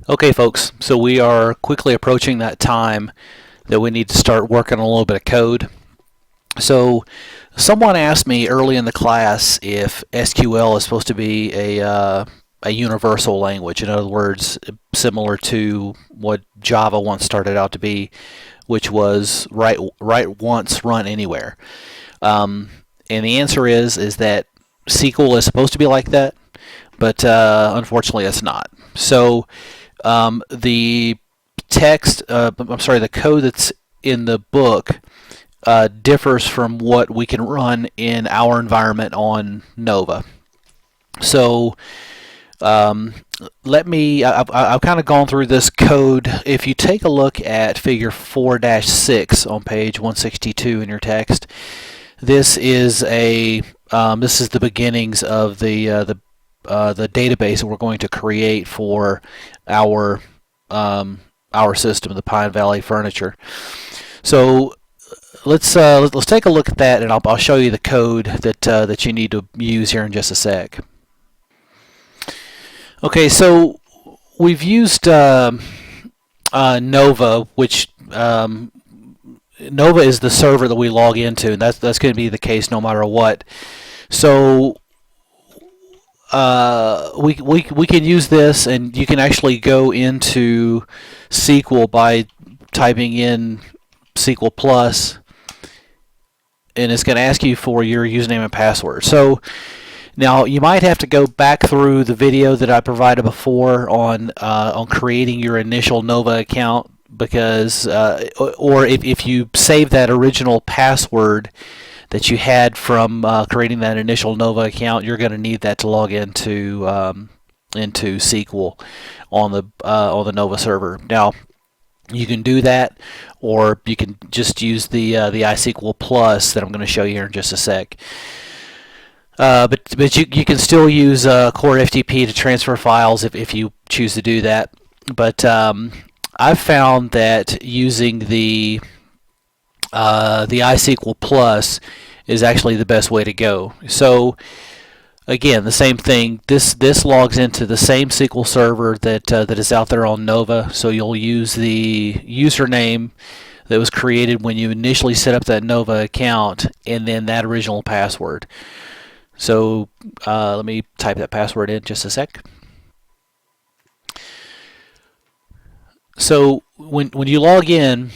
Okay, folks, so we are quickly approaching that time that we need to start working on a little bit of code. So, someone asked me early in the class if SQL is supposed to be a universal language. In other words, similar to what Java once started out to be, which was write once, run anywhere. And the answer is that SQL is supposed to be like that, but unfortunately, it's not. So the the code that's in the book differs from what we can run in our environment on Nova. So I've kind of gone through this code. If you take a look at figure 4-6 on page 162 in your text, this is the beginnings of the database that we're going to create for our system, the Pine Valley Furniture. So let's take a look at that, and I'll show you the code that you need to use here in just a sec. Okay, so we've used Nova, which Nova is the server that we log into, and that's going to be the case no matter what. So we can use this, and you can actually go into SQL by typing in SQL Plus, and it's going to ask you for your username and password. So now you might have to go back through the video that I provided before on creating your initial Nova account, because or if you save that original password that you had from creating that initial Nova account, you're going to need that to log into SQL on the Nova server. Now, you can do that, or you can just use the iSQL Plus that I'm going to show you here in just a sec. But you can still use Core FTP to transfer files if you choose to do that. But I've found that using the iSQL Plus is actually the best way to go. So again, the same thing. This logs into the same SQL server that is out there on Nova. So you'll use the username that was created when you initially set up that Nova account, and then that original password. So let me type that password in just a sec. So when you log in,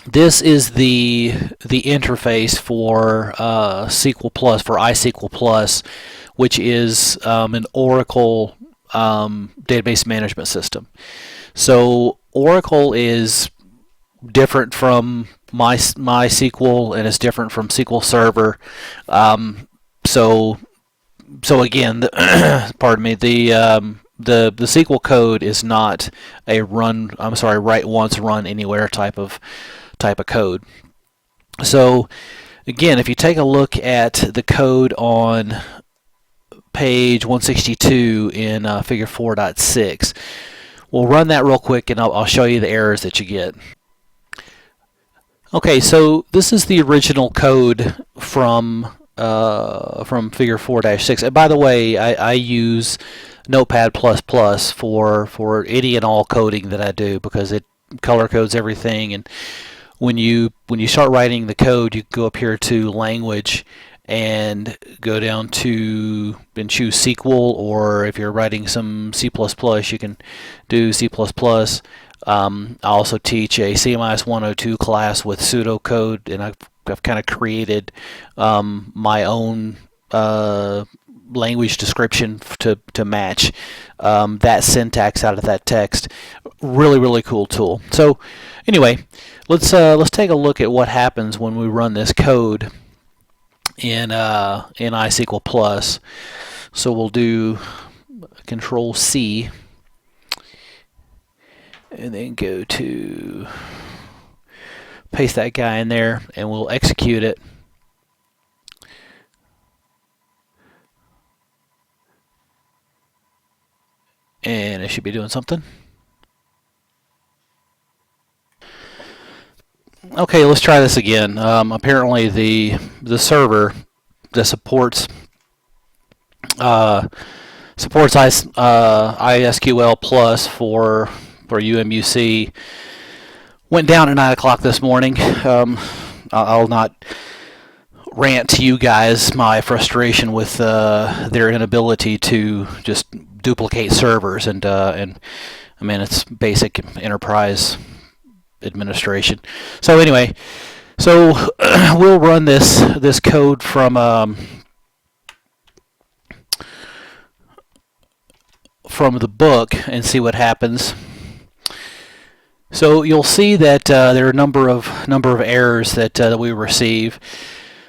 this is the interface for SQL Plus, for iSQL Plus, which is an Oracle database management system. So Oracle is different from MySQL, and it's different from SQL Server. So again, pardon me, the SQL code is not a write once, run anywhere type of code. So again, if you take a look at the code on page 162 in figure 4.6, we'll run that real quick, and I'll show you the errors that you get. Okay, so this is the original code from figure 4-6. And by the way, I use Notepad++ for any and all coding that I do, because it color codes everything. And when you start writing the code, you go up here to Language and go down to and choose SQL, or if you're writing some C++, you can do C++. I also teach a CMIS320 class with pseudocode, and I've kind of created my own language description to match that syntax out of that text. Really cool tool. So anyway, let's take a look at what happens when we run this code in iSQL Plus. So we'll do Control C, and then go to paste that guy in there, and we'll execute it. And it should be doing something. Okay, let's try this again. Apparently the server that supports supports iSQL plus for UMUC. Went down at 9 o'clock this morning. I'll not rant to you guys my frustration with their inability to just duplicate servers, and I mean, it's basic enterprise administration. So anyway, so we'll run this code from the book and see what happens. So you'll see that there are a number of errors that we receive.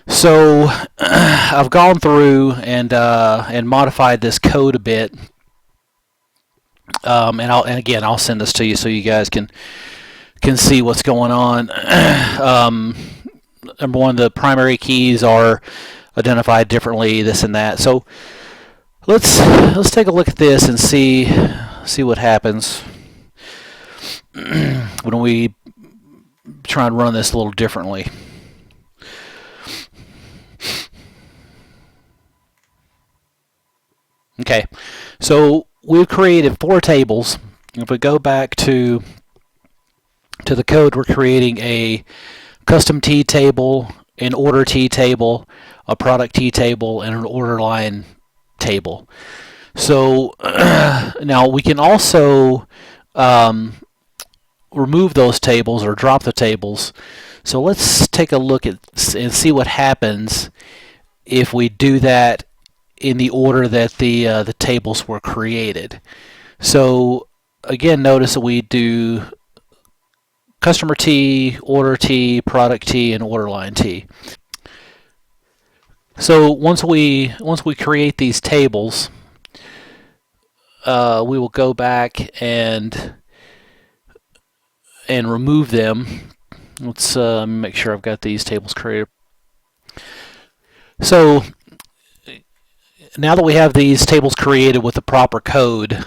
So I've gone through and modified this code a bit, and I'll send this to you so you guys can see what's going on. Number one, the primary keys are identified differently, this and that. So let's take a look at this and see what happens when we try and run this a little differently. Okay, so we've created 4 tables. If we go back to the code, we're creating a custom T table, an order T table, a product T table, and an order line table. So now we can also remove those tables or drop the tables. So let's take a look at and see what happens if we do that in the order that the tables were created. So again, notice that we do customer T, order T, product T, and order line T. So once we create these tables, we will go back and remove them. Let's make sure I've got these tables created. So now that we have these tables created with the proper code,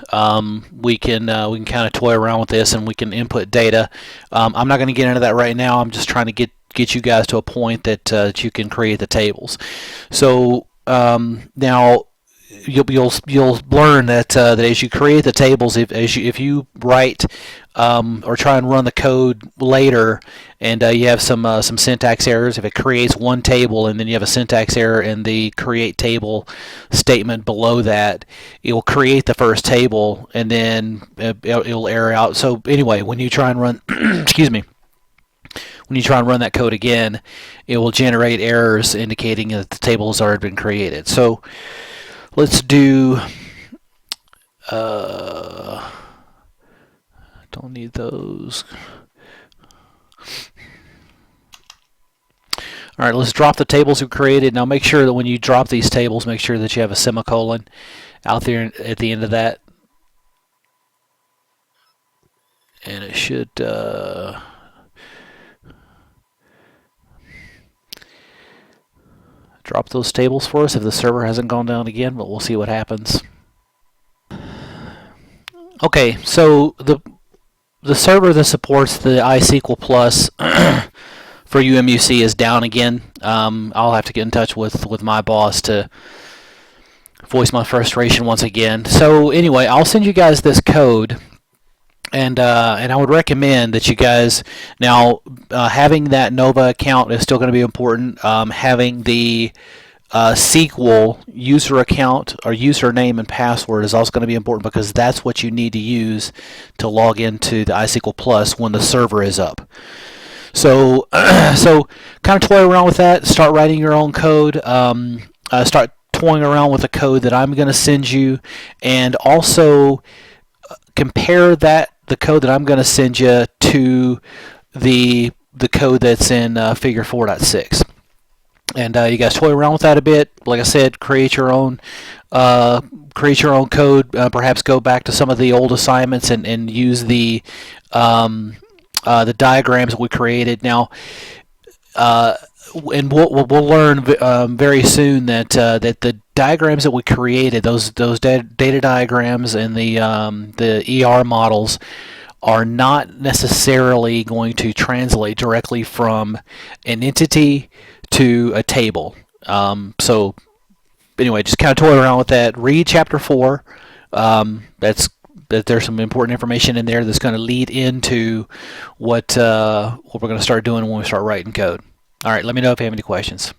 we can kind of toy around with this, and we can input data. I'm not going to get into that right now. I'm just trying to get you guys to a point that you can create the tables. So now you'll learn that as you create the tables, if you write or try and run the code later, and you have some syntax errors, if it creates one table and then you have a syntax error in the create table statement below that, it will create the first table and then it'll error out. So anyway, when you try and run excuse me, when you try and run that code again, it will generate errors indicating that the table has already been created. So let's do don't need those. All right, let's drop the tables we created. Now make sure that when you drop these tables, make sure that you have a semicolon out there at the end of that. And it should drop those tables for us if the server hasn't gone down again, but we'll see what happens. Okay, so the server that supports the iSQL Plus for UMUC is down again. I'll have to get in touch with my boss to voice my frustration once again. So anyway, I'll send you guys this code, and I would recommend that you guys now having that Nova account is still going to be important. Having the SQL user account or username and password is also going to be important, because that's what you need to use to log into the iSQL Plus when the server is up. So so kind of toy around with that. Start writing your own code. Start toying around with the code that I'm going to send you, and also compare the code that I'm going to send you to the code that's in Figure 4.6. And you guys toy around with that a bit. Like I said, create your own code. Perhaps go back to some of the old assignments and use the diagrams that we created. Now, and we'll learn very soon that the diagrams that we created, those data diagrams and the ER models, are not necessarily going to translate directly from an entity to a table. So anyway, just kind of toy around with that. Read chapter 4. There's some important information in there that's going to lead into what we're going to start doing when we start writing code. All right, let me know if you have any questions.